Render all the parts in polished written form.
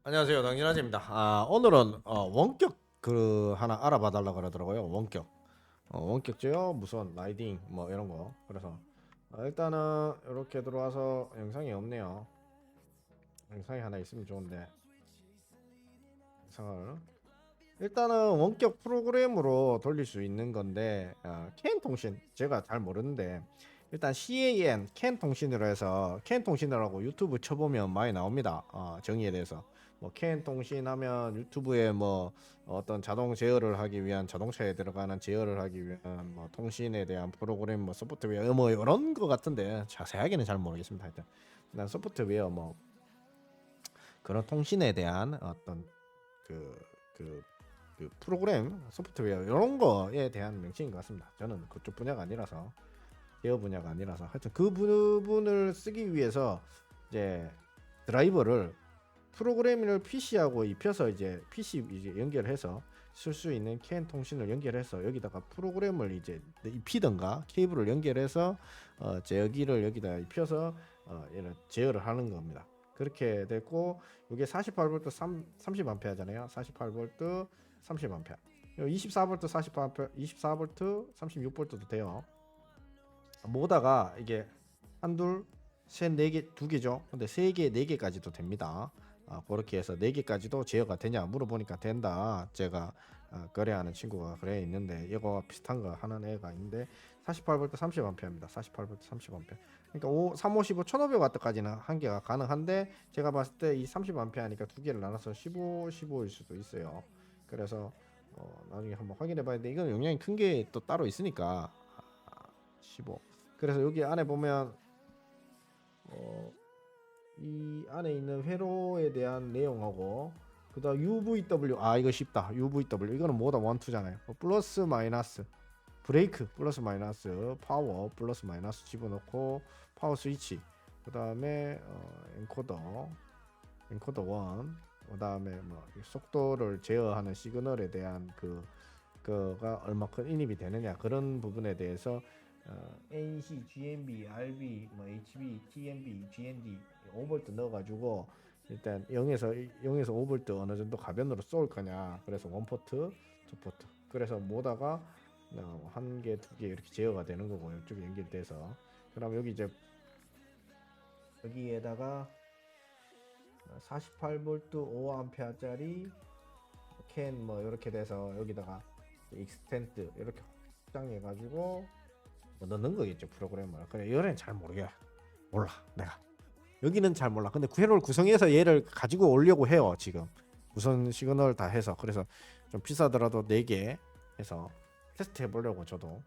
안녕하세요, 당진아재입니다. 오늘은 원격 하나 알아봐 달라 그러더라고요. 원격. 원격제요. 무선 라이딩 뭐 이런 거. 그래서 일단은 이렇게 들어와서 영상이 없네요. 영상이 하나 있으면 좋은데 영상을 일단은 원격 프로그램으로 돌릴 수 있는 건데 캔 통신 제가 잘 모르는데 일단 CAN 캔 통신으로 해서 캔 통신이라고 유튜브 쳐보면 많이 나옵니다. 정의에 대해서 캔 통신하면 유튜브에 뭐 어떤 자동 제어를 하기 위한 자동차에 들어가는 제어를 하기 위한 뭐 통신에 대한 프로그램 뭐 소프트웨어 뭐 이런 거 같은데 자세하게는 잘 모르겠습니다. 하여튼 난 소프트웨어 뭐 그런 통신에 대한 어떤 그, 그, 그 프로그램 소프트웨어 이런 거에 대한 명칭인 것 같습니다. 저는 그쪽 분야가 아니라서 제어 분야가 아니라서 하여튼 그 부분을 쓰기 위해서 이제 드라이버를 프로그램을 PC하고 입혀서 이제 PC 이제 연결해서 쓸 수 있는 캔 통신을 연결해서 여기다가 프로그램을 이제 입히던가 케이블을 연결해서 제어기를 여기다 입혀서 얘를 제어를 하는 겁니다. 그렇게 됐고 이게 48V 30A잖아요. 48V 30A. 24V 48A, 24V 36V도 돼요. 모다가 이게 한둘 셋 네 개 두 개죠. 근데 세 개 네 개까지도 됩니다. 그렇게 해서 네 개까지도 제어가 되냐 물어보니까 된다. 제가 거래하는 친구가 그래 있는데 이거 비슷한 거 하는 애가 있는데 48V 30A입니다. 48V 30A. 그러니까 355 1500W까지는 한 개가 가능한데 제가 봤을 때 이 30A니까 두 개를 나눠서 15일 수도 있어요. 그래서 나중에 한번 확인해 봐야 돼. 이건 용량이 큰 게 또 따로 있으니까 15. 그래서 여기 안에 보면 이 안에 있는 회로에 대한 내용하고 그다음 UVW 이거 쉽다. UVW 이거는 뭐다 원투잖아요. 플러스 마이너스 브레이크 플러스 마이너스 파워 플러스 마이너스 집어넣고 파워 스위치 그다음에 엔코더 1 그다음에 뭐 속도를 제어하는 시그널에 대한 그거가 얼마큼 인입이 되느냐 그런 부분에 대해서 NC, GMB, RB, 뭐 HB, TMB, GND 5V 넣어가지고 일단 0에서 5V 어느 정도 가변으로 쏠 거냐. 그래서 1포트, 2포트. 그래서 모다가 한 개, 두 개 이렇게 제어가 되는 거고 이쪽에 연결돼서. 그럼 여기 이제 여기에다가 48V 5A짜리 캔 뭐 이렇게 돼서 여기다가 익스텐트 이렇게 확장해 가지고 뭐 넣는 거겠죠 프로그램을. 그래 이거는 잘 모르게 몰라 내가 여기는 잘 몰라. 근데 회로를 구성해서 얘를 가지고 오려고 해요 지금 무선 시그널 다 해서. 그래서 좀 비싸더라도 4개 해서 테스트 해보려고. 저도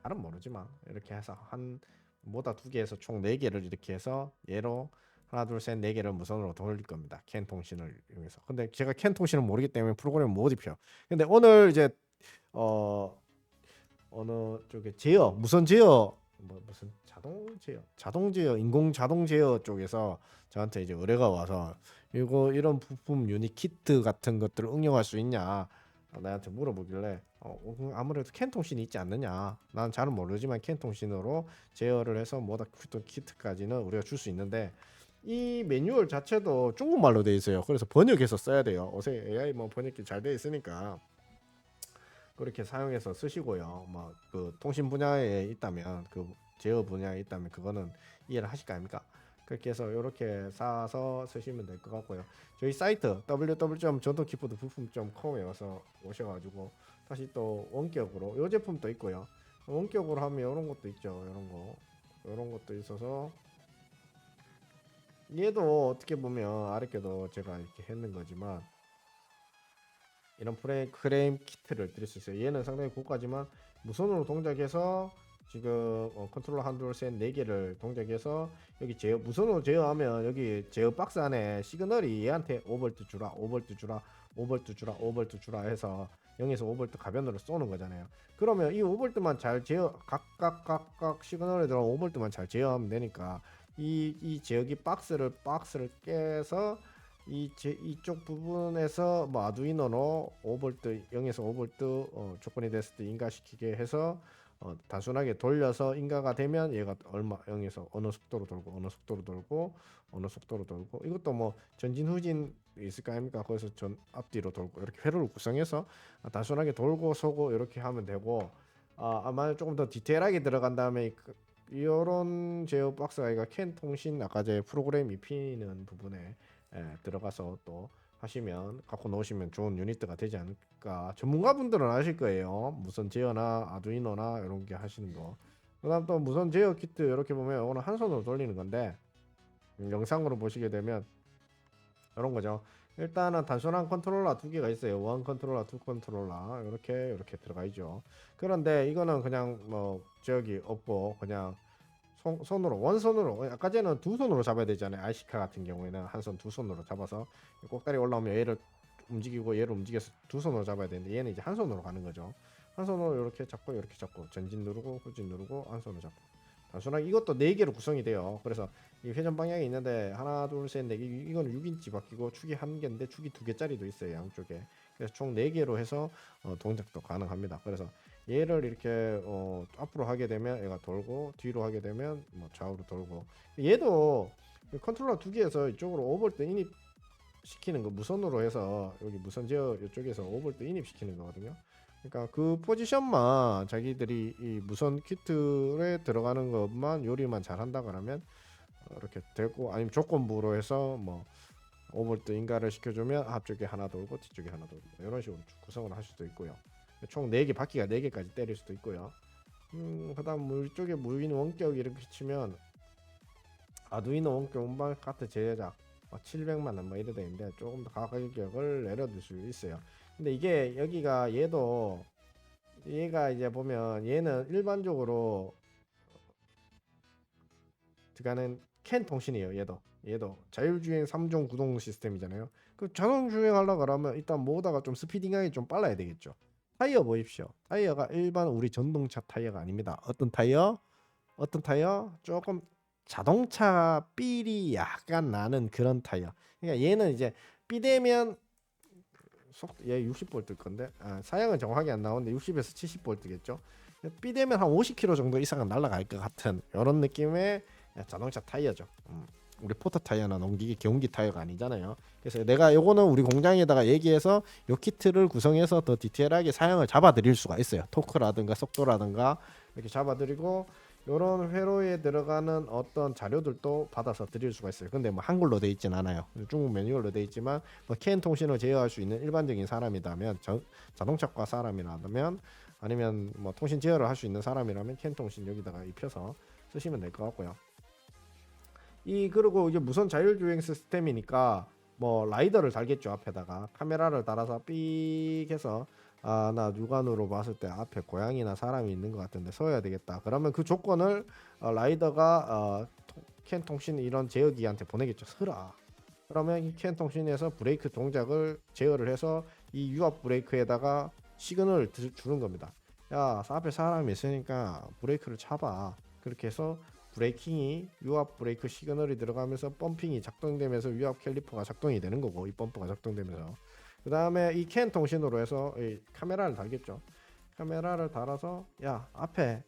잘은 모르지만 이렇게 해서 한 모다 2개에서 총 4개를 이렇게 해서 얘로 하나 둘 셋 4개를 무선으로 돌릴 겁니다. 캔 통신을 이용해서. 근데 제가 캔 통신을 모르기 때문에 프로그램을 못 입혀. 근데 오늘 이제 어 어느 쪽에 제어 무선 제어 뭐 무슨 자동 제어 인공 자동 제어 쪽에서 저한테 이제 의뢰가 와서 이거 이런 부품 유닛 키트 같은 것들을 응용할 수 있냐 나한테 물어보길래 아무래도 캔 통신이 있지 않느냐. 난 잘은 모르지만 캔 통신으로 제어를 해서 뭐다 키트까지는 우리가 줄 수 있는데 이 매뉴얼 자체도 중국말로 돼 있어요. 그래서 번역해서 써야 돼요. 요새 AI 뭐 번역기 잘 돼 있으니까 그렇게 사용해서 쓰시고요. 뭐 그 통신 분야에 있다면 그 제어 분야에 있다면 그거는 이해를 하실 거 아닙니까? 그렇게 해서 이렇게 사서 쓰시면 될 것 같고요. 저희 사이트 www.전통키보드 부품.com에 와서 오셔가지고 다시 또 원격으로 이 제품도 있고요. 원격으로 하면 이런 것도 있죠. 이런 것도 있어서 얘도 어떻게 보면 아랫게도 제가 이렇게 했는 거지만 이런 프레임 키트를 드릴 수 있어요. 얘는 상당히 고가지만 무선으로 동작해서 지금 컨트롤러 한둘 셋 네 개를 동작해서 여기 제어 무선으로 제어하면 여기 제어 박스 안에 시그널이 얘한테 5V 주라 5V 주라 5V 주라 5V 주라 해서 0에서 5V 가변으로 쏘는 거잖아요. 그러면 이 5V만 잘 제어 각각 시그널에 들어온 5V만 잘 제어하면 되니까 이 제어기 박스를 깨서 이쪽 부분에서 뭐 아두이노로 5V 0에서 5V 조건이 됐을 때 인가시키게 해서 단순하게 돌려서 인가가 되면 얘가 얼마 0에서 어느 속도로 돌고 어느 속도로 돌고 어느 속도로 돌고, 이것도 뭐 전진 후진 있을 거 아닙니까? 거기서 전 앞뒤로 돌고 이렇게 회로를 구성해서 단순하게 돌고 서고 이렇게 하면 되고, 아마 조금 더 디테일하게 들어간 다음에 이런 제어 박스가 이거 캔 통신 아까 제 프로그램 입히는 부분에 들어가서 또 하시면 갖고 놓으시면 좋은 유니트가 되지 않을까. 전문가분들은 아실 거예요. 무선 제어나 아두이노나 이런 게 하시는 거. 그다음 또 무선 제어 키트 이렇게 보면 이거는 한 손으로 돌리는 건데, 영상으로 보시게 되면 이런 거죠. 일단은 단순한 컨트롤러 두 개가 있어요. 원 컨트롤러, 투 컨트롤러 이렇게 들어가 있죠. 그런데 이거는 그냥 뭐 저기 없고 그냥 손으로 원손으로, 아까 전에는 두 손으로 잡아야 되잖아요. 아이시카 같은 경우에는 한 손 두 손으로 잡아서 꼭다리 올라오면 얘를 움직이고 얘를 움직여서 두 손으로 잡아야 되는데, 얘는 이제 한 손으로 가는 거죠. 한 손으로 이렇게 잡고 전진 누르고 후진 누르고 한 손으로 잡고, 단순하게 이것도 4개로 구성이 돼요. 그래서 이 회전 방향이 있는데 하나 둘셋넷, 이거는 6인치 바뀌고 축이 한 개인데 축이 2개짜리도 있어요, 양쪽에. 그래서 총 4개로 해서 동작도 가능합니다. 그래서 얘를 이렇게 앞으로 하게 되면 얘가 돌고, 뒤로 하게 되면 뭐 좌우로 돌고. 얘도 컨트롤러 2개에서 이쪽으로 5V 인입 시키는 거 무선으로 해서, 여기 무선 제어 이쪽에서 5V 인입 시키는 거거든요. 그러니까 그 포지션만 자기들이 이 무선 키트에 들어가는 것만 요리만 잘 한다 그러면 이렇게 되고, 아니면 조건부로 해서 뭐 5V 인가를 시켜주면 앞쪽에 하나 돌고 뒤쪽에 하나 돌고 이런 식으로 구성을 할 수도 있고요. 총 4개, 바퀴가 4개까지 때릴 수도 있고요. 그다음 물 쪽에 무인 원격 이렇게 치면 아두이노 원격 운반 카트 제작 700만 원 뭐 이래 되는데, 조금 더 가격을 내려둘 수 있어요. 근데 이게 여기가 얘가 이제 보면 얘는 일반적으로 들어가는 캔 통신이에요. 얘도 자율주행 3종 구동 시스템이잖아요. 그 자동 주행하려고 그러면 일단 모다가 좀 스피딩하게 좀 빨라야 되겠죠. 타이어 보십시오. 타이어가 일반 우리 전동차 타이어가 아닙니다. 어떤 타이어? 조금 자동차 삘이 약간 나는 그런 타이어. 그러니까 얘는 이제 삐되면 얘 60V 건데, 사양은 정확하게 안 나오는데 60에서 70V겠죠. 삐되면 한 50km 정도 이상은 날아갈 것 같은 이런 느낌의 자동차 타이어죠. 우리 포터 타이어나 농기계 경운기 타이어가 아니잖아요. 그래서 내가 요거는 우리 공장에다가 얘기해서 요 키트를 구성해서 더 디테일하게 사양을 잡아드릴 수가 있어요. 토크라든가 속도라든가 이렇게 잡아드리고, 요런 회로에 들어가는 어떤 자료들도 받아서 드릴 수가 있어요. 근데 뭐 한글로 돼 있진 않아요. 중국 매뉴얼로 돼 있지만 뭐 캔 통신을 제어할 수 있는 일반적인 사람이라면, 자동차과 사람이라면, 아니면 뭐 통신 제어를 할 수 있는 사람이라면 캔 통신 여기다가 입혀서 쓰시면 될 것 같고요. 그리고 이게 무선 자율주행 시스템이니까 뭐 라이더를 달겠죠. 앞에다가 카메라를 달아서 삑 해서 나 육안으로 봤을 때 앞에 고양이나 사람이 있는 것 같은데 서야 되겠다. 그러면 그 조건을 라이더가 캔 통신 이런 제어기한테 보내겠죠. 서라. 그러면 이 캔 통신에서 브레이크 동작을 제어를 해서 이 유압 브레이크에다가 시그널을 주는 겁니다. 야, 앞에 사람이 있으니까 브레이크를 잡아. 그렇게 해서 브레이킹이, 유압 브레이크 시그널이 들어가면서 펌핑이 작동되면서 유압 캘리퍼가 작동이 되는 거고, 이 펌프가 작동되면서 그 다음에 이 캔 통신으로 해서 이 카메라를 달겠죠. 카메라를 달아서 야, 앞에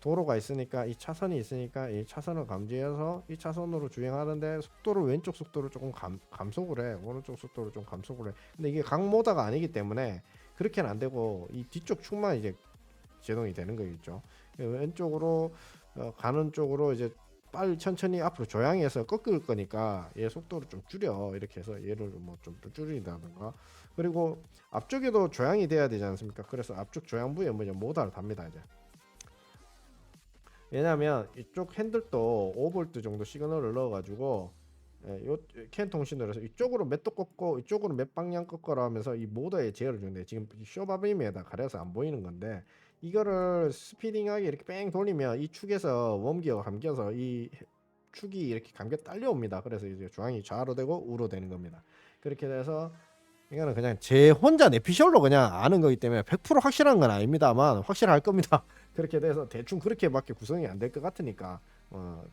도로가 있으니까, 이 차선이 있으니까 이 차선을 감지해서 이 차선으로 주행하는데 속도를 왼쪽 속도를 조금 감속을 해, 오른쪽 속도를 좀 감속을 해. 근데 이게 강모다가 아니기 때문에 그렇게는 안 되고 이 뒤쪽 축만 이제 제동이 되는 거겠죠. 왼쪽으로 가는 쪽으로 이제 빨리 천천히 앞으로 조향해서 꺾을 거니까 얘 속도를 좀 줄여, 이렇게 해서 얘를 뭐 좀 줄인다든가. 그리고 앞쪽에도 조향이 돼야 되지 않습니까? 그래서 앞쪽 조향부에 뭐냐 모다를 답니다. 이제 왜냐면 이쪽 핸들도 5V 정도 시그널을 넣어가지고 요캔 통신으로 해서 이쪽으로 몇 도 꺾고 이쪽으로 몇 방향 꺾어라 하면서 이 모더에 제어를 주는데, 지금 쇼바빔에다 가려서 안 보이는 건데, 이거를 스피딩하게 이렇게 뺑 돌리면 이 축에서 웜기어가 감겨서 이 축이 이렇게 감겨 딸려옵니다. 그래서 이제 중앙이 좌로 되고 우로 되는 겁니다. 그렇게 돼서 이거는 그냥 제 혼자 내피셜로 그냥 아는 거기 때문에 100% 확실한 건 아닙니다만 확실할 겁니다. 그렇게 돼서 대충 그렇게밖에 구성이 안 될 것 같으니까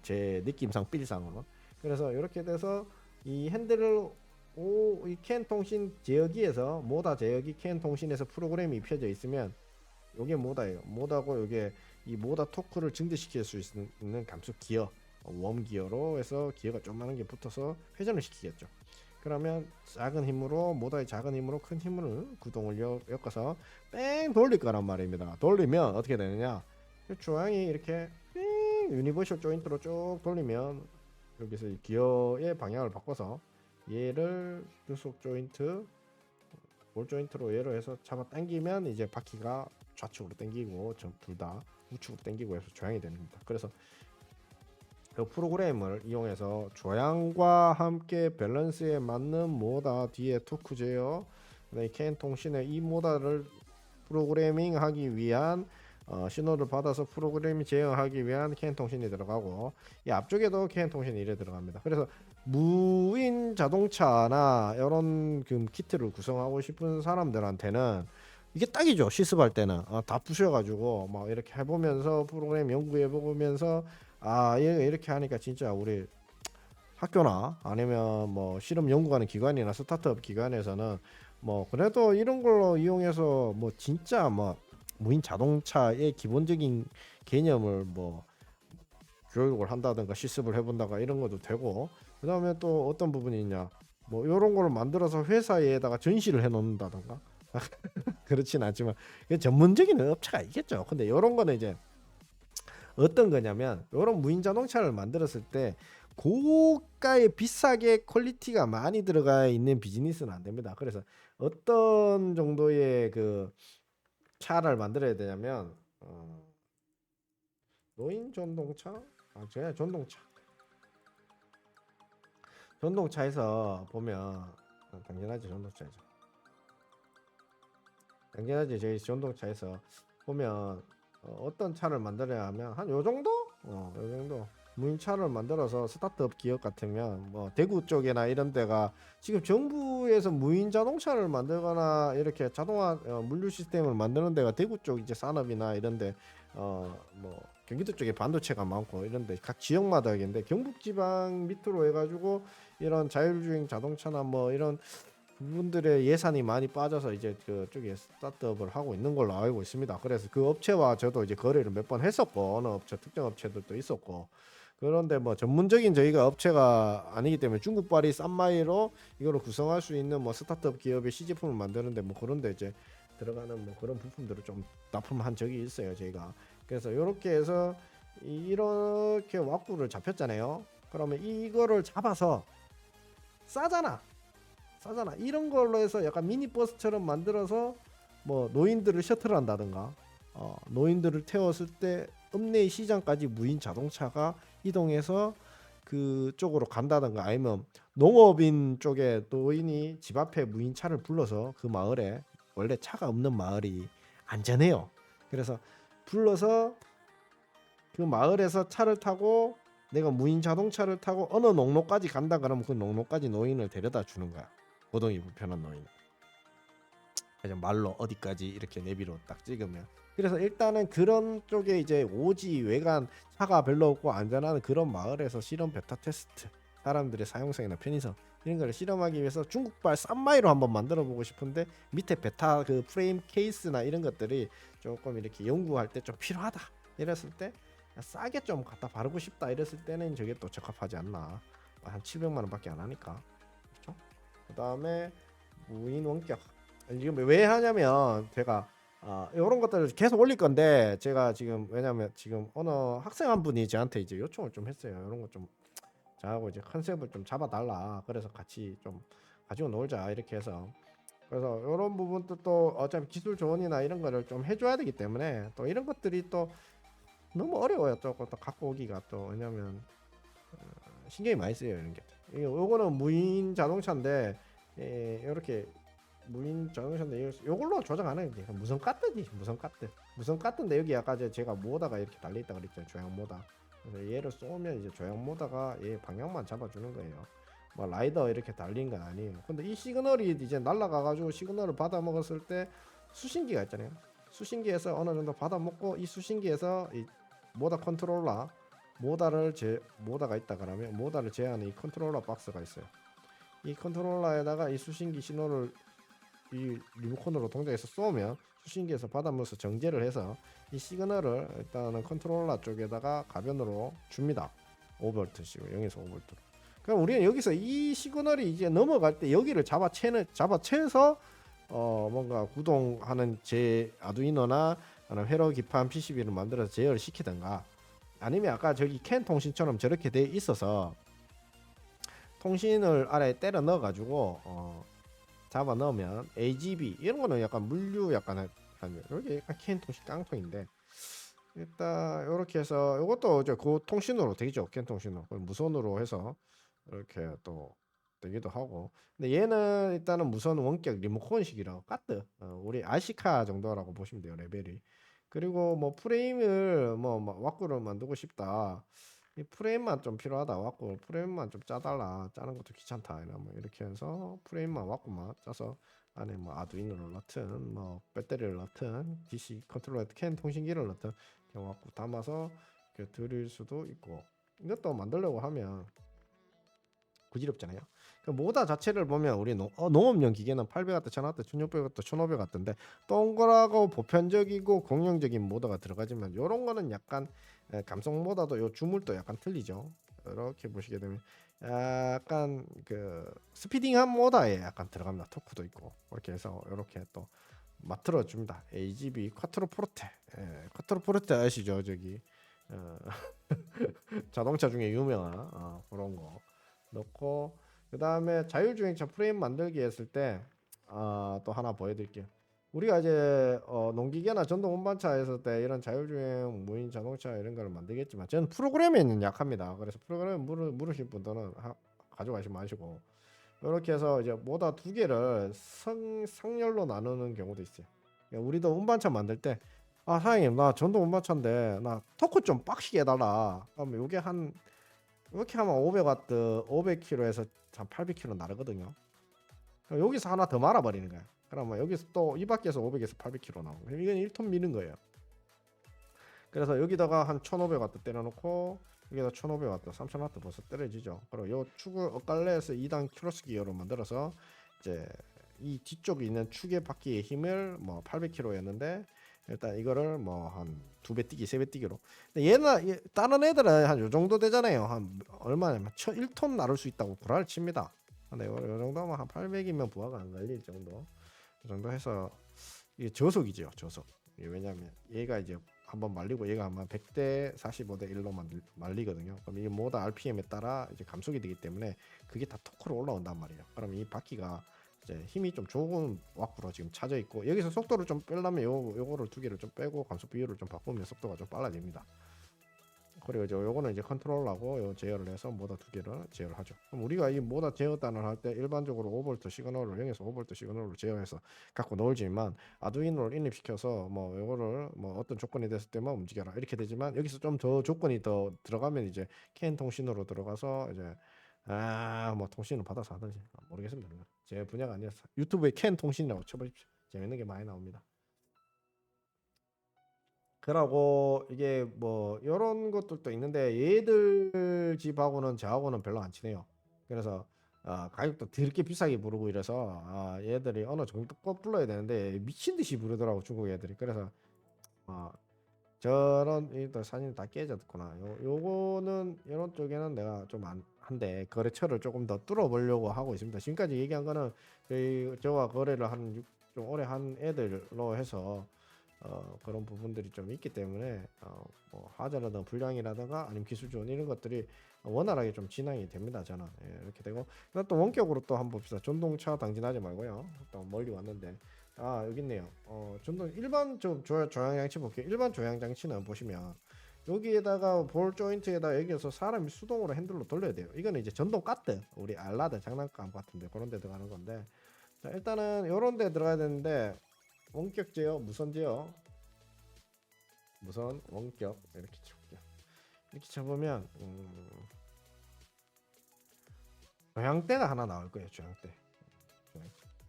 제 느낌상 삘상으로. 그래서 이렇게 돼서 이 핸들을 이 캔 통신 제어기에서 모다 제어기 캔 통신에서 프로그램이 입혀져 있으면 요게 모다예요. 모다고 요게 이 모다 토크를 증대시킬 수 있는 감속 기어, 웜 기어로 해서 기어가 좀만한 게 붙어서 회전을 시키겠죠. 그러면 작은 힘으로 모다의 작은 힘으로 큰 힘을 구동을 엮어서 뺑 돌릴 거란 말입니다. 돌리면 어떻게 되느냐? 중앙이 이렇게 뺑 유니버셜 조인트로 쭉 돌리면 여기서 이 기어의 방향을 바꿔서 얘를 주속 조인트 볼 조인트로 얘로 해서 잡아 당기면 이제 바퀴가 좌측으로 당기고 둘 다 우측으로 당기고 해서 조향이 됩니다. 그래서 그 프로그램을 이용해서 조향과 함께 밸런스에 맞는 모다 뒤에 토크 제어, 캔 통신의 이 모다를 프로그래밍하기 위한 신호를 받아서 프로그램 제어하기 위한 캔 통신이 들어가고 이 앞쪽에도 캔 통신이 이래 들어갑니다. 그래서 무인 자동차나 이런 그 키트를 구성하고 싶은 사람들한테는 이게 딱이죠. 실습할 때는 다 부셔가지고 막 이렇게 해보면서 프로그램 연구해보면서 얘가 이렇게 하니까 진짜 우리 학교나 아니면 뭐 실험 연구하는 기관이나 스타트업 기관에서는 뭐 그래도 이런 걸로 이용해서 뭐 진짜 뭐 무인 자동차의 기본적인 개념을 뭐 교육을 한다든가 실습을 해본다가 이런 것도 되고, 그 다음에 또 어떤 부분이 있냐, 뭐 이런 거를 만들어서 회사에다가 전시를 해 놓는다든가 그렇진 않지만 전문적인 업체가 있겠죠. 근데 이런 거는 이제 어떤 거냐면, 이런 무인 자동차를 만들었을 때 고가의 비싸게 퀄리티가 많이 들어가 있는 비즈니스는 안 됩니다. 그래서 어떤 정도의 그 차를 만들어야 되냐면 노인 전동차, 제가 전동차에서 보면 당연하지. 전동차에서 당연하지. 저희 전동차에서 보면 어떤 차를 만들어야 하면 한 요 정도? 요 정도 무인차를 만들어서 스타트업 기업 같으면 뭐 대구 쪽이나 이런 데가 지금 정부에서 무인 자동차를 만들거나 이렇게 자동화 물류 시스템을 만드는 데가 대구 쪽 이제 산업이나 이런 데 뭐 경기도 쪽에 반도체가 많고 이런 데 각 지역마다 있는데, 경북 지방 밑으로 해 가지고 이런 자율주행 자동차나 뭐 이런 부분들의 예산이 많이 빠져서 이제 그쪽에 스타트업을 하고 있는 걸로 알고 있습니다. 그래서 그 업체와 저도 이제 거래를 몇 번 했었고, 어느 업체 특정 업체들도 있었고, 그런데 뭐 전문적인 저희가 업체가 아니기 때문에 중국발이 싼 마이로 이거를 구성할 수 있는 뭐 스타트업 기업의 시제품을 만드는데 뭐 그런데 이제 들어가는 뭐 그런 부품들을 좀 납품한 적이 있어요, 저희가. 그래서 이렇게 해서 이렇게 왁구를 잡혔잖아요. 그러면 이거를 잡아서 싸잖아. 이런 걸로 해서 약간 미니버스처럼 만들어서 뭐 노인들을 셔틀한다든가 노인들을 태웠을 때 읍내 시장까지 무인 자동차가 이동해서 그쪽으로 간다든가, 아니면 농업인 쪽에 노인이 집 앞에 무인차를 불러서 그 마을에 원래 차가 없는 마을이 안전해요. 그래서 불러서 그 마을에서 차를 타고 내가 무인 자동차를 타고 어느 농로까지 간다 그러면 그 농로까지 노인을 데려다 주는 거야. 고동이 불편한 노인. 그냥 말로 어디까지 이렇게 내비로 딱 찍으면. 그래서 일단은 그런 쪽에 이제 오지 외관 차가 별로 없고 안전한 그런 마을에서 실험 베타 테스트, 사람들의 사용성이나 편의성 이런 걸 실험하기 위해서 중국발 싼마이로 한번 만들어 보고 싶은데, 밑에 베타 그 프레임 케이스나 이런 것들이 조금 이렇게 연구할 때 좀 필요하다 이랬을 때, 싸게 좀 갖다 바르고 싶다 이랬을 때는 저게 또 적합하지 않나. 한 700만 원밖에 안 하니까. 그렇죠? 그다음에 무인 원격, 지금 왜 하냐면 제가 이런 것들을 계속 올릴 건데, 제가 지금 왜냐면 지금 어느 학생 한 분이 저한테 이제 요청을 좀 했어요. 이런 거 좀 저하고 이제 컨셉을 좀 잡아달라. 그래서 같이 좀 가지고 놀자 이렇게 해서. 그래서 이런 부분도 또 어차피 기술 조언이나 이런 거를 좀 해줘야 되기 때문에 또 이런 것들이 또 너무 어려워요. 조금 또 갖고 오기가. 또 왜냐면 신경이 많이 쓰여요 이런 게. 요거는 무인 자동차인데 이렇게 무인 자동차인데 이걸로 조작 안 해요. 무선 카트지. 무선 카트인데 여기 아까 제가 모다가 이렇게 달려 있다 그랬잖아요. 조향 모다. 그래서 얘를 쏘면 이제 조향 모다가 얘 방향만 잡아주는 거예요. 뭐 라이더 이렇게 달린 건 아니에요. 근데 이 시그널이 이제 날아가 가지고 시그널을 받아 먹었을 때 수신기가 있잖아요. 수신기에서 어느 정도 받아 먹고, 이 수신기에서 이 모다 컨트롤러 모다가 있다 그러면 모다를 제어하는 이 컨트롤러 박스가 있어요. 이 컨트롤러에다가 이 수신기 신호를 이 리모컨으로 동작해서 쏘면 수신기에서 받아면서 정제를 해서 이 시그널을 일단은 컨트롤러 쪽에다가 가변으로 줍니다. 5V씩으로 0에서 5V로. 그럼 우리는 여기서 이 시그널이 이제 넘어갈 때 여기를 잡아채서 뭔가 구동하는 제 아두이노나 회로 기판 PCB를 만들어서 제어를 시키든가, 아니면 아까 저기 캔 통신처럼 저렇게 돼 있어서 통신을 아래에 때려 넣어 가지고 잡아 넣으면 AGB 이런 거는 약간 물류 약간 이렇게 약간 캔 통신 깡통인데, 일단 이렇게 해서 이것도 이제 그 통신으로 되죠. 캔 통신으로 무선으로 해서 이렇게 또 되기도 하고. 근데 얘는 일단은 무선 원격 리모컨식이라고 까뜨 우리 RC카 정도라고 보시면 돼요, 레벨이. 그리고 뭐 프레임을 뭐 와꾸를 만들고 싶다, 이 프레임만 좀 필요하다, 와꾸 프레임만 좀 짜달라, 짜는 것도 귀찮다 이러면 뭐 이렇게 해서 프레임만 와꾸만 짜서 안에 뭐 아두이노를 넣든 뭐 배터리를 넣든 DC 컨트롤러 캔 통신기를 넣든 그냥 와꾸 담아서 이렇게 드릴 수도 있고. 이것도 만들려고 하면 부질없잖아요. 그 모다 자체를 보면 우리 농업용 기계는 800W, 1000W, 1600W, 1500W인데 동그랗고 보편적이고 공용적인 모터가 들어가지만 요런 거는 약간 감성 모터도 요 주물도 약간 틀리죠. 이렇게 보시게 되면 약간 그 스피딩한 모터에 약간 들어갑니다. 토크도 있고 이렇게 해서 이렇게 또 맞들어 줍니다. AGB 쿼트로 포르테. 쿼트로 포르테 아시죠? 저기 어, 자동차 중에 유명한 그런 거 넣고, 그 다음에 자율주행차 프레임 만들기 했을 때 또 하나 보여드릴게요. 우리가 이제 농기계나 전동 운반차 했을 때 이런 자율주행 무인 자동차 이런 거를 만들겠지만 저는 프로그램에는 약합니다. 그래서 프로그램 물으실 분들은 가져가지 마시고, 이렇게 해서 이제 모다 두 개를 상열로 나누는 경우도 있어요. 그러니까 우리도 운반차 만들 때 사장님 나 전동 운반차인데 나 토크 좀 빡시게 해달라. 그러면 요게 한 이렇게 하면 500W 500km에서 한 800km 나르거든요. 그럼 여기서 하나 더 말아버리는 거야. 그러면 여기서 또 이 밖에서 500에서 800km 나오고, 이건 1톤 미는 거예요. 그래서 여기다가 한 1500W 때려놓고 여기다 1500W 3000W 벌써 때려지죠. 그리고 요 축을 엇갈래서 2단 크로스 기어로 만들어서 이제 이 뒤쪽에 있는 축의 바퀴의 힘을 뭐 800kg였는데 일단 이거를 뭐 한 2배 뛰기 3배 뛰기로. 근데 얘는 다른 애들은 한 요 정도 되잖아요. 한 얼마냐면 1톤 나를 수 있다고 구라를 칩니다. 근데 요 정도면 한 800이면 부하가 안 걸릴 정도. 그 정도 해서 이게 저속이죠, 저속. 왜냐면 얘가 이제 한번 말리고 얘가 아마 100대 45대 1로 말리거든요. 그럼 이 모든 RPM에 따라 이제 감속이 되기 때문에 그게 다 토크로 올라온단 말이에요. 그럼 이 바퀴가 이제 힘이 좀 좋은 와꾸로 지금 차져 있고, 여기서 속도를 좀 빼려면 요거를 두 개를 좀 빼고 감속 비율을 좀 바꾸면 속도가 좀 빨라집니다. 그리고 이제 요거는 이제 컨트롤하고 요 제어를 해서 모다 두 개를 제어를 하죠. 그럼 우리가 이 모다 제어 단을 할 때 일반적으로 5V 시그널을 0에서 5V 시그널로 제어해서 갖고 놀지만 아두이노를 인입시켜서 뭐 요거를 뭐 어떤 조건이 됐을 때만 움직여라 이렇게 되지만, 여기서 좀 더 조건이 더 들어가면 이제 캔 통신으로 들어가서 이제 뭐 통신을 받아서 하든지 모르겠습니다. 제 분야가 아니어서 유튜브에 캔 통신이라고 쳐보십시오. 재밌는 게 많이 나옵니다. 그러고 이게 뭐 이런 것들도 있는데 얘들 집하고는 저하고는 별로 안 친해요. 그래서 가격도 되게 비싸게 부르고 이래서 얘들이 어느 정도 껏 불러야 되는데 미친 듯이 부르더라고, 중국 애들이. 그래서 어, 저런 이또 사진 다 깨졌구나. 요거는 이런 쪽에는 내가 좀 안 한데 거래처를 조금 더 뚫어보려고 하고 있습니다. 지금까지 얘기한 거는 저와 거래를 좀 오래 한 애들로 해서 그런 부분들이 좀 있기 때문에 뭐 하자라든가 불량이라든가 아니면 기술 지원 이런 것들이 원활하게 좀 진행이 됩니다. 저는 이렇게 되고, 또 원격으로 또 한번 봅시다. 전동차 당진하지 말고요. 또 멀리 왔는데 여기 있네요. 전동 일반 조향 장치 볼게요. 일반 조향 장치는 보시면 여기에다가 볼 조인트에다 여기서 사람이 수동으로 핸들로 돌려야 돼요. 이거는 이제 전동 카트, 우리 알라드 장난감 같은데 그런 데 들어가는 건데, 자 일단은 요런 데 들어가야 되는데 원격 제어, 무선 제어, 무선 원격 이렇게 쳐볼게요. 이렇게 쳐보면 조향대가 하나 나올 거예요. 조향대.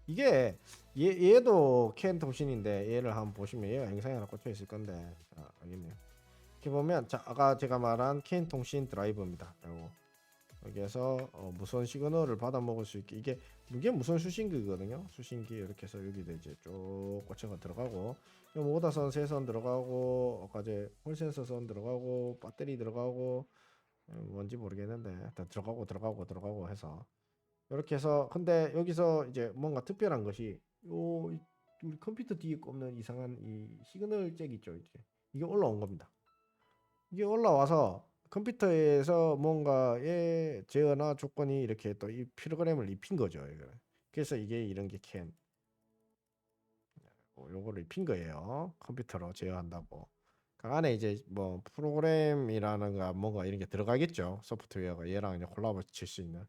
이게 얘도 캔 통신인데 얘를 한번 보시면 얘가 영상이 하나 꽂혀 있을 건데 알겠네요. 이렇게 보면 자 아까 제가 말한 캔 통신 드라이버입니다. 요거 여기에서 무선 시그널을 받아 먹을 수 있게 이게 무선 수신기거든요. 수신기 이렇게 해서 여기도 이제 쭉 꽂혀가 들어가고 모다선 3선 들어가고 아까 홀센서 선 들어가고 배터리 들어가고 뭔지 모르겠는데 일단 들어가고 해서 이렇게 해서 근데 여기서 이제 뭔가 특별한 것이 우리 컴퓨터 뒤에 꼽는 이상한 이 시그널 잭 있죠. 이게 올라온 겁니다. 이게 올라와서 컴퓨터에서 뭔가의 제어나 조건이 이렇게 또 이 프로그램을 입힌 거죠. 그래서 이게 이런 게 캔 요거를 입힌 거예요. 컴퓨터로 제어한다고. 그 안에 이제 뭐 프로그램이라는가 뭔가 이런 게 들어가겠죠. 소프트웨어가 얘랑 이제 콜라보 칠 수 있는.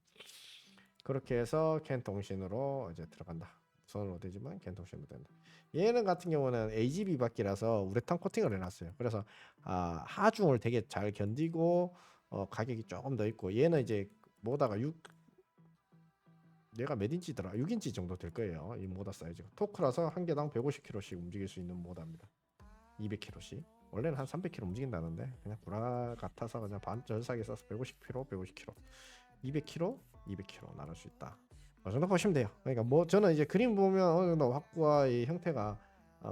그렇게 해서 캔 통신으로 이제 들어간다. 무선으로 되지만 캔 통신으로 된다. 얘는 같은 경우는 AGB 바퀴라서 우레탄 코팅을 해놨어요. 그래서 하중을 되게 잘 견디고 가격이 조금 더 있고 얘는 이제 모다가 얘가 몇 인치더라? 6인치 정도 될 거예요. 이 모다 사이즈가 토크라서 한 개당 150kg씩 움직일 수 있는 모다입니다. 200kg씩. 원래는 한 300kg 움직인다는데 그냥 구라 같아서 그냥 반 전사하게 써서 150kg, 150kg, 200kg, 200kg 나눌 수 있다. 그 정도 보시면 돼요. 그러니까 뭐 저는 이제 그림 보면 어느 정도 확구와 이 형태가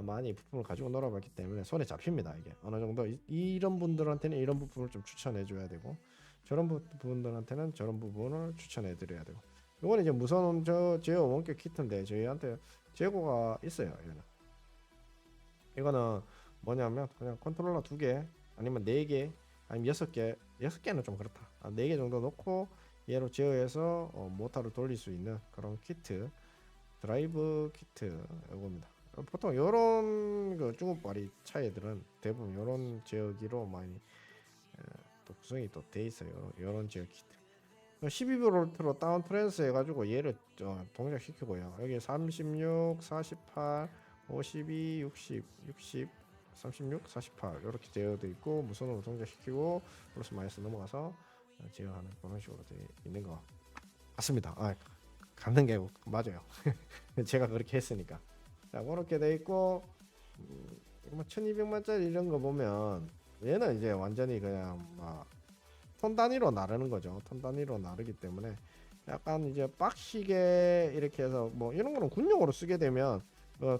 많이 부품을 가지고 놀아봤기 때문에 손에 잡힙니다. 이게 어느 정도 이런 분들한테는 이런 부분을 좀 추천해 줘야 되고 저런 분들한테는 저런 부분을 추천해 드려야 되고 이거는 이제 무선 제어 원격 키트인데 저희한테 재고가 있어요. 이거는 뭐냐면 그냥 컨트롤러 2개 아니면 4개 아니면 6개 6개는 좀 그렇다. 4개 정도 넣고 얘로 제어해서 모터를 돌릴 수 있는 그런 키트 드라이브 키트 이겁니다. 보통 요런 그 중국발이 차이들은 대부분 요런 제어기로 많이 또 구성이 또 돼 있어요. 요런 제어 키트 12V로 다운 트랜스 해가지고 얘를 동작시키고요. 여기 36, 48, 52, 60, 60, 36, 48 이렇게 제어돼 있고 무선으로 동작시키고 플러스 마이너스 넘어가서 제어하는 그런 식으로 되어 있는 것 같습니다. 갖는 게 맞아요. 제가 그렇게 했으니까. 자 그렇게 돼 있고 1200만짜리 이런 거 보면 얘는 이제 완전히 그냥 톤 단위로 나르는 거죠. 톤 단위로 나르기 때문에 약간 이제 빡시게 이렇게 해서 뭐 이런 거는 군용으로 쓰게 되면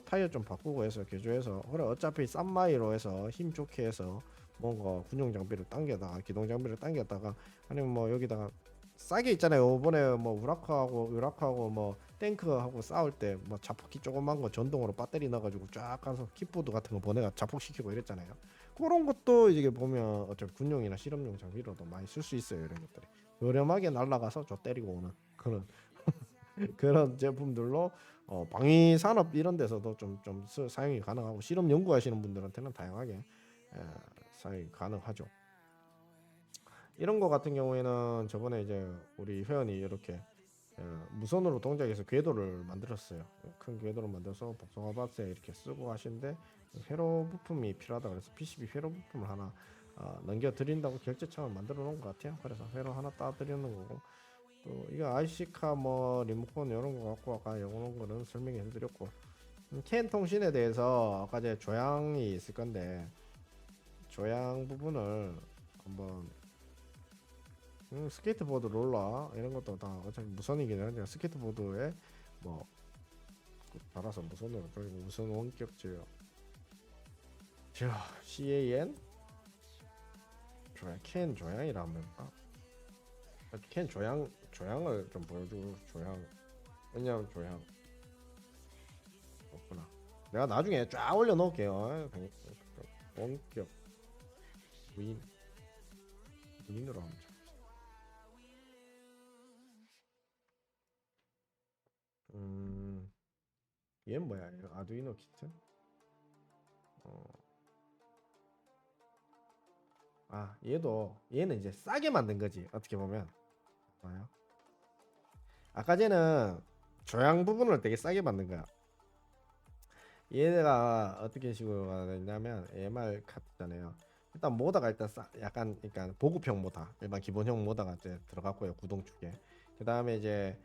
타이어 좀 바꾸고 해서 개조해서 그래 어차피 싼 마이로 해서 힘 좋게 해서 뭔가 군용 장비를 당겨다가 기동 장비를 당겼다가 아니면 뭐 여기다가 싸게 있잖아요. 이번에 뭐 우라카하고 뭐 탱크하고 싸울 때 뭐 자폭기 조그만 거 전동으로 배터리 넣어가지고 쫙 가서 킥보드 같은 거 보내가 자폭시키고 이랬잖아요. 그런 것도 이게 보면 어차피 군용이나 실험용 장비로도 많이 쓸 수 있어요. 이런 것들이 저렴하게 날아가서 저 때리고 오는 그런 그런 제품들로 방위 산업 이런 데서도 좀 사용이 가능하고 실험 연구하시는 분들한테는 다양하게 사용이 가능하죠. 이런 거 같은 경우에는 저번에 이제 우리 회원이 이렇게 무선으로 동작해서 궤도를 만들었어요. 큰 궤도를 만들어서 복숭아 밭에 이렇게 쓰고 하시는데 회로 부품이 필요하다 그래서 PCB 회로 부품을 하나 넘겨드린다고 결제창을 만들어 놓은 것 같아요. 그래서 회로 하나 따드리는 거고 또 이거 IC카 뭐 리모컨 이런 거 갖고 아까 이런 거는 설명해 드렸고 캔 통신에 대해서 아까 이제 조향이 있을 건데 조향 부분을 한번 스케이트보드 롤러 이런 것도 다 어차피 무선이긴 한데 스케이트보드에 뭐 달아서 무선으로 돌리고 무선 원격 제어 CAN 조향 캔 조향이라면 캔 조향을 좀 보여주고 조향 왜냐면 조향 없구나. 내가 나중에 쫙 올려 놓을게요. 원격 무인으로 하면 얘는 뭐야? 아두이노 키트? 얘는 이제 싸게 만든 거지. 어떻게 보면. 봐요. 아까 전에는 조향 부분을 되게 싸게 만든 거야. 얘가 어떻게 식으로 하냐면 MR 카트잖아요. 일단 모다가 일단 약간 그러니까 보급형 모다 일반 기본형 모다가 이제 들어갔고요 구동 쪽에. 그 다음에 이제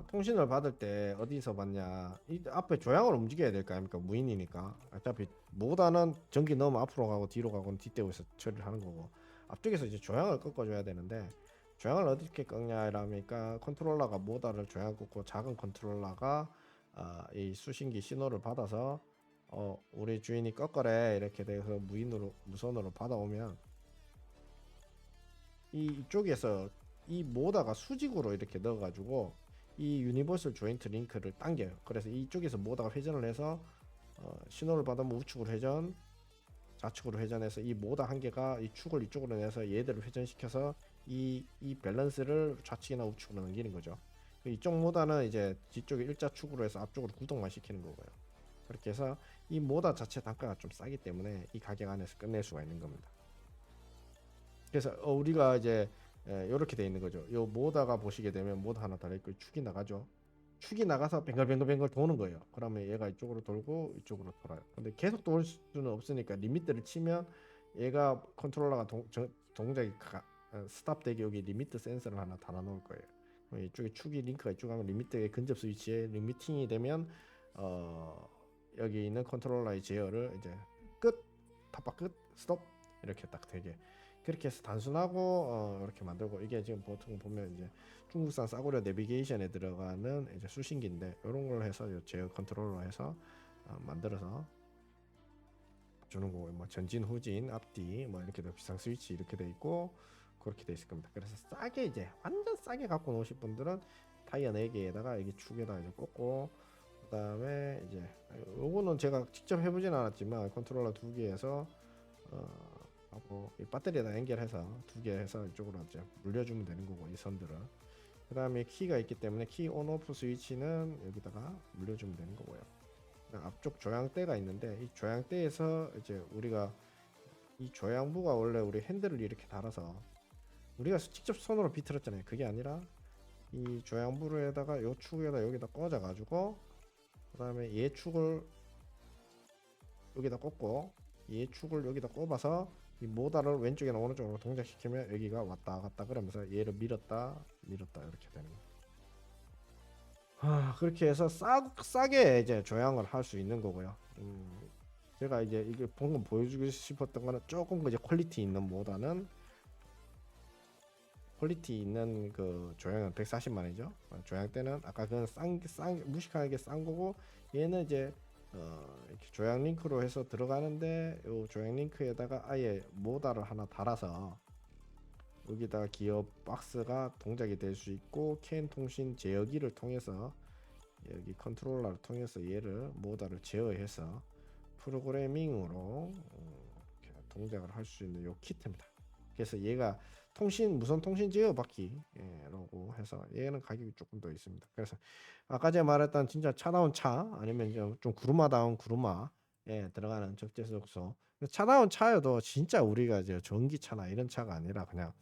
통신을 받을 때 어디서 받냐 이 앞에 조향을 움직여야 될 거 아닙니까 무인이니까 어차피 모다는 전기 넣으면 앞으로 가고 뒤로 가고는 뒷대고에서 처리를 하는 거고 앞쪽에서 이제 조향을 꺾어줘야 되는데 조향을 어떻게 꺾냐 이러니까 컨트롤러가 모다를 조향 꺾고 작은 컨트롤러가 이 수신기 신호를 받아서 우리 주인이 꺾으래 이렇게 돼서 무선으로 받아오면 이쪽에서 이 모다가 수직으로 이렇게 넣어가지고 이 유니버설 조인트 링크를 당겨요. 그래서 이쪽에서 모다가 회전을 해서 신호를 받으면 우측으로 회전, 좌측으로 회전해서 이 모다 한 개가 이 축을 이쪽으로 내서 얘들을 회전시켜서 이 밸런스를 좌측이나 우측으로 넘기는 거죠. 이쪽 모다는 이제 뒤쪽에 일자축으로 해서 앞쪽으로 구동만 시키는 거고요. 그렇게 해서 이 모다 자체 단가가 좀 싸기 때문에 이 가격 안에서 끝낼 수가 있는 겁니다. 그래서 우리가 이제 이렇게 돼 있는 거죠. 요 모다가 보시게 되면 모다 하나 달려 있고 축이 나가죠. 축이 나가서 뱅글뱅글뱅글 도는 거예요. 그러면 얘가 이쪽으로 돌고 이쪽으로 돌아요. 근데 계속 돌 수는 없으니까 리미트를 치면 얘가 컨트롤러가 동작이 스탑되게 여기 리미트 센서를 하나 달아 놓을 거예요. 이쪽에 축이 링크가 이쪽 하면 리미트의 근접 스위치에 리미팅이 되면 여기 있는 컨트롤러의 제어를 이제 끝, 타파 끝, 스톱 이렇게 딱 되게 그렇게 해서 단순하고 이렇게 만들고 이게 지금 보통 보면 이제 중국산 싸구려 내비게이션에 들어가는 이제 수신기인데 이런 걸 해서 제어 컨트롤러 해서 만들어서 주는 거고 뭐 전진, 후진, 앞뒤 뭐 이렇게 비상 스위치 이렇게 돼 있고 그렇게 돼 있을 겁니다. 그래서 싸게 이제 완전 싸게 갖고 놓으실 분들은 타이어 4개에다가 여기 축에다 이제 꽂고 그다음에 이제 요거는 제가 직접 해보진 않았지만 컨트롤러 2개에서 하고 이 배터리에다 연결해서 2개 해서 이쪽으로 이제 물려주면 되는 거고 이 선들을 그 다음에 키가 있기 때문에 키 온오프 스위치는 여기다가 물려주면 되는 거고요. 앞쪽 조향대가 있는데 이 조향대에서 이제 우리가 이 조향부가 원래 우리 핸들을 이렇게 달아서 우리가 직접 손으로 비틀었잖아요. 그게 아니라 이 조향부에다가 요 축에다 여기다 꽂아 가지고 그 다음에 얘 축을 여기다 꽂고 얘 축을 여기다 꼽아서 이 모다를 왼쪽이나 오른쪽으로 동작시키면 여기가 왔다 갔다 그러면서 얘를 밀었다 이렇게 되는 거예요. 그렇게 해서 싸게 이제 조향을 할 수 있는 거고요. 제가 이제 이게 방금 보여주고 싶었던 거는 조금 이제 퀄리티 있는 모다는 퀄리티 있는 그 조향은 140만원이죠. 조향 때는 아까 그건 무식하게 싼 거고 얘는 이제 이렇게 조향 링크로 해서 들어가는데 요 조향 링크에다가 아예 모다를 하나 달아서 여기다가 기어 박스가 동작이 될 수 있고 캔 통신 제어기를 통해서 여기 컨트롤러를 통해서 얘를 모다를 제어해서 프로그래밍으로 동작을 할 수 있는 요 키트입니다. 그래서 얘가 무선 통신 제어 바퀴라고 해서 얘는 가격이 조금 더 있습니다. 그래서 아까 제가 말했던 진짜 차다운 차 아니면 좀 구루마다운 구루마에 들어가는 적재적소 차다운 차여도 진짜 우리가 이제 전기차나 이런 차가 아니라 그냥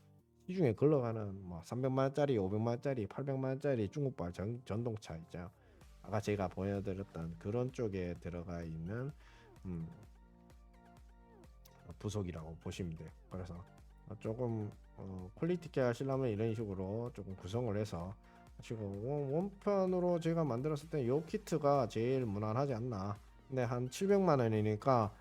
시중에 걸러가는 뭐 300만 원짜리, 500만 원짜리, 800만 원짜리 중국발 전동차 있죠. 아까 제가 보여드렸던 그런 쪽에 들어가 있는 부속이라고 보시면 돼요. 그래서 조금 퀄리티 있게 하시려면 이런 식으로 조금 구성을 해서 하시고 원편으로 제가 만들었을 때 이 키트가 제일 무난하지 않나. 근데 한 700만 원이니까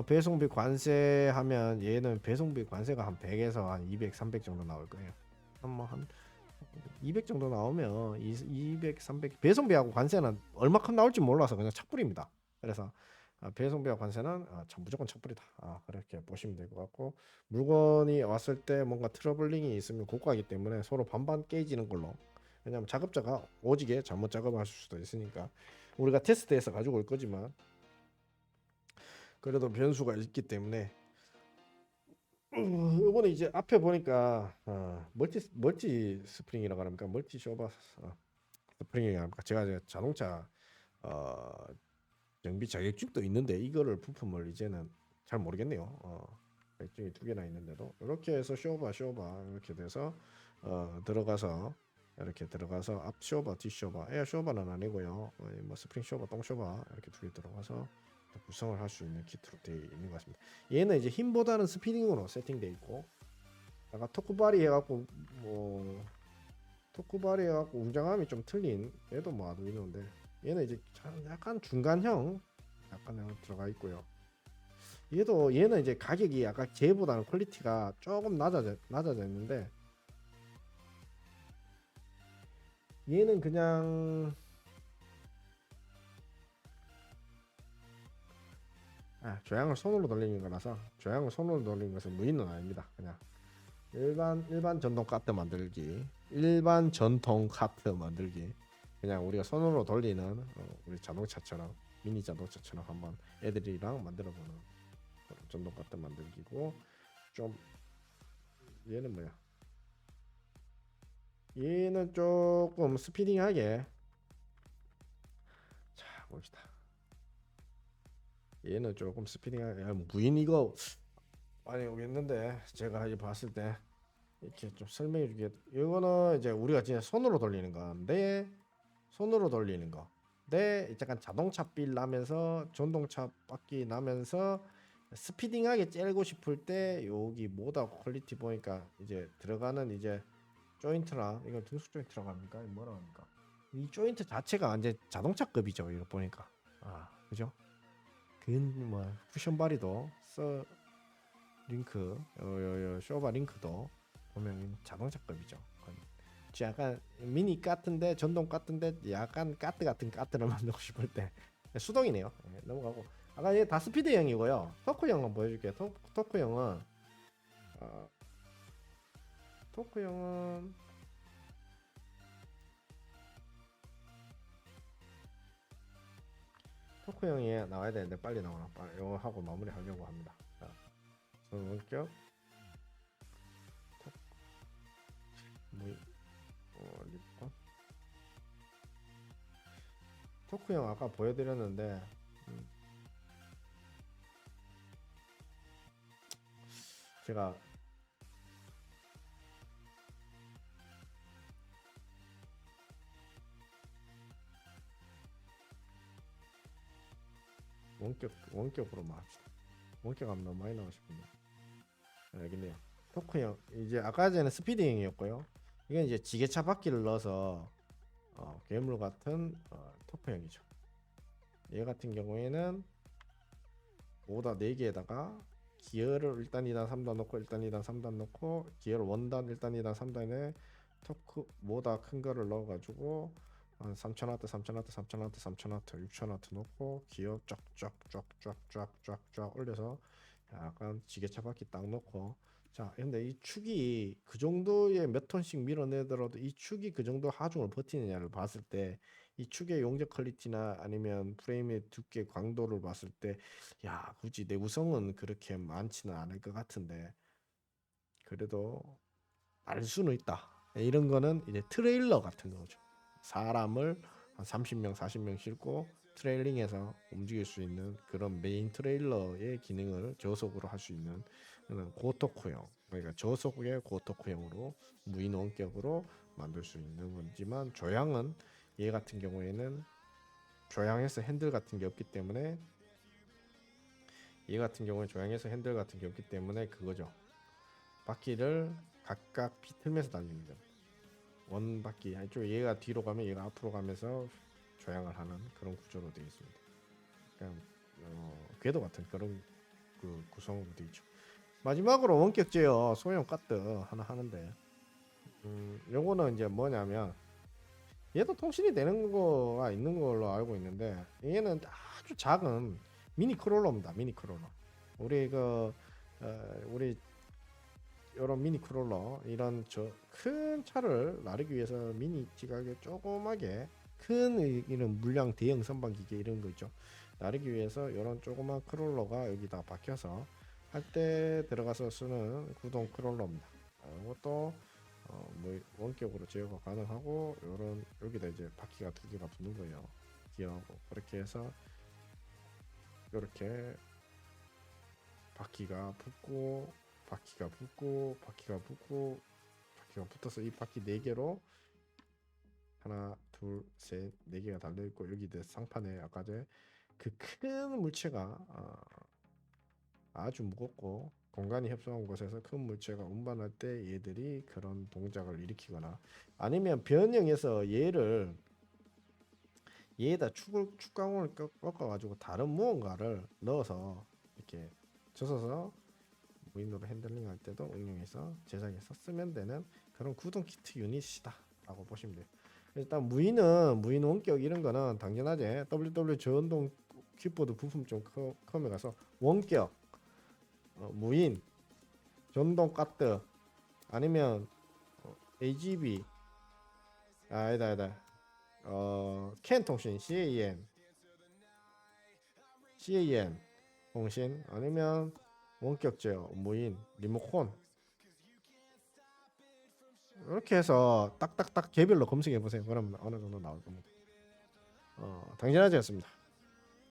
배송비 관세하면 얘는 배송비 관세가 한 100에서 한 200, 300 정도 나올 거예요. 한 200 정도 나오면 200, 300 배송비하고 관세는 얼마큼 나올지 몰라서 그냥 착불입니다. 그래서 배송비와 관세는 무조건 착불이다. 그렇게 보시면 될 것 같고 물건이 왔을 때 뭔가 트러블링이 있으면 고가이기 때문에 서로 반반 깨지는 걸로. 왜냐하면 작업자가 오지게 잘못 작업하실 수도 있으니까 우리가 테스트해서 가지고 올 거지만 그래도 변수가 있기 때문에 이번에 이제 앞에 보니까 멀티 스프링이라고 합니까? 멀티 쇼바 스프링이라고 합니까? 제가 이제 자동차 정비 자격증도 있는데 이거를 부품을 이제는 잘 모르겠네요. 자격증이 2개나 있는데도 이렇게 해서 쇼바 이렇게 돼서 들어가서 이렇게 들어가서 앞 쇼바, 뒷 쇼바, 에어 쇼바는 아니고요. 뭐 스프링 쇼바, 똥 쇼바 이렇게 2개 들어가서 구성을 할 수 있는 키트로 되어 있는 것 같습니다. 얘는 이제 힘보다는 스피딩으로 세팅되어 있고, 약간 토크바리 해갖고 웅장함이 좀 틀린 얘도 뭐 아두이노인데 얘는 이제 약간 중간형 약간 들어가 있고요. 얘는 이제 가격이 아까 걔보다는 퀄리티가 조금 낮아져 있는데 얘는 그냥 조향을 손으로 돌리는 거라서, 조향을 손으로 돌리는 것은 무인은 아닙니다. 그냥 일반 전동 카트 만들기, 일반 전통 카트 만들기. 그냥 우리가 손으로 돌리는 우리 자동차처럼, 미니 자동차처럼 한번 애들이랑 만들어보는 그런 전동 카트 만들기고. 좀 얘는 뭐야? 얘는 조금 스피딩하게. 자, 봅시다. 얘는 조금 스피딩하게. 무인 이거 많이 오겠는데, 제가 이제 봤을 때 이렇게 좀 설명해 주게. 이거는 이제 우리가 진짜 손으로 돌리는 건데, 손으로 돌리는 거. 네, 약간 자동차 빌 나면서 전동차 바퀴 나면서 스피딩하게 째고 싶을 때 여기 모다 퀄리티 보니까 이제 들어가는 이제 조인트랑, 이건 등속 조인트라고 합니까? 이거 뭐라고 합니까? 이 조인트 자체가 이제 자동차급이죠. 이거 보니까. 그죠? 뭐 쿠션 바리도 써 링크, 쇼바 링크도 보면 자동차급이죠. 약간 미니 같은데, 전동 같은데 약간 카트 같은 카트를 만들고 싶을 때 수동이네요. 넘어가고. 아까 얘 다스피드형이고요. 토크형은 보여줄게요. 토크형은 어, 토크형은 토크형이 나와야 되는데 빨리 나오나. 빨리 이거 하고 마무리하려고 합니다. 자, 원격 뭐, 리본. 토크형 아까 보여드렸는데 제가 원격으로만 합시다. 원격 하면 너무 많이 나오실 분데. 알겠네요. 토크형 이제 아까 전에 스피드형이었고요. 이건 이제 지게차 바퀴를 넣어서 괴물 같은 토크형이죠. 얘 같은 경우에는 모다 4개에다가 기어를 1단, 2단, 3단 넣고 1단, 2단, 3단 넣고 기어를 원단 1단, 2단, 3단에 토크 모다 큰 거를 넣어가지고 한 3000W, 3000W, 3000W, 3000W, 6000W 넣고 기어 쫙쫙쫙쫙쫙쫙 올려서 약간 지게차 바퀴 딱 넣고. 자, 근데 이 축이 그 정도의 몇 톤씩 밀어내더라도 이 축이 그 정도 하중을 버티느냐를 봤을 때, 이 축의 용적 퀄리티나 아니면 프레임의 두께 광도를 봤을 때, 야, 굳이 내구성은 그렇게 많지는 않을 것 같은데, 그래도 알 수는 있다. 이런 거는 이제 트레일러 같은 거죠. 사람을 한 30명, 40명 싣고 트레일링해서 움직일 수 있는 그런 메인 트레일러의 기능을 저속으로 할 수 있는 그런 고토쿠형. 그러니까 저속의 고토쿠형으로 무인 원격으로 만들 수 있는 거지만, 조향은 얘 같은 경우에는 조향에서 핸들 같은 게 없기 때문에, 얘 같은 경우에 조향에서 핸들 같은 게 없기 때문에 그거죠. 바퀴를 각각 비틀면서 달리는 거. 원 바퀴 한쪽, 얘가 뒤로 가면 얘가 앞으로 가면서 조향을 하는 그런 구조로 되어 있습니다. 그냥 궤도 같은 그런 그 구성으로 되어 있죠. 마지막으로 원격 제어 소형 카트 하나 하는데, 요거는 이제 뭐냐면, 얘도 통신이 되는 거가 있는 걸로 알고 있는데, 얘는 아주 작은 미니 크롤러입니다. 미니 크롤러. 우리 우리 이런 미니 크롤러, 이런 저 큰 차를 나르기 위해서 미니 지각에 조그맣게 큰 이런 물량 대형 선반 기계 이런 거 있죠. 나르기 위해서 이런 조그만 크롤러가 여기다 박혀서 할 때 들어가서 쓰는 구동 크롤러입니다. 이것도 뭐 원격으로 제어가 가능하고, 요런 여기다 이제 바퀴가 2개가 붙는 거예요. 기어하고 그렇게 해서 이렇게 바퀴가 붙고 바퀴가 붙고 바퀴가 붙고 바퀴가 붙어서 이 바퀴 4개로 하나 둘 셋 4개가 달려있고, 여기 상판에 아까 그 큰 물체가 아주 무겁고 공간이 협소한 곳에서 큰 물체가 운반할 때 얘들이 그런 동작을 일으키거나, 아니면 변형해서 얘에다 축강을 꺾어가지고 다른 무언가를 넣어서 이렇게 젖어서 무인도로 핸들링 할 때도 응용해서 제작해서 쓰면 되는 그런 구동 키트 유닛이다 라고 보시면 돼요. 일단 무인 원격 이런 거는 당연하지. WW 저연동 킥보드 부품 좀 컴에 가서 원격 무인 전동 카트 아니면 AGB 아니다 캔 통신 CAN 통신 아니면 원격 제어 무인 리모컨 이렇게 해서 딱딱딱 개별로 검색해 보세요. 그러면 어느 정도 나올 겁니다. 당연하지 않습니다.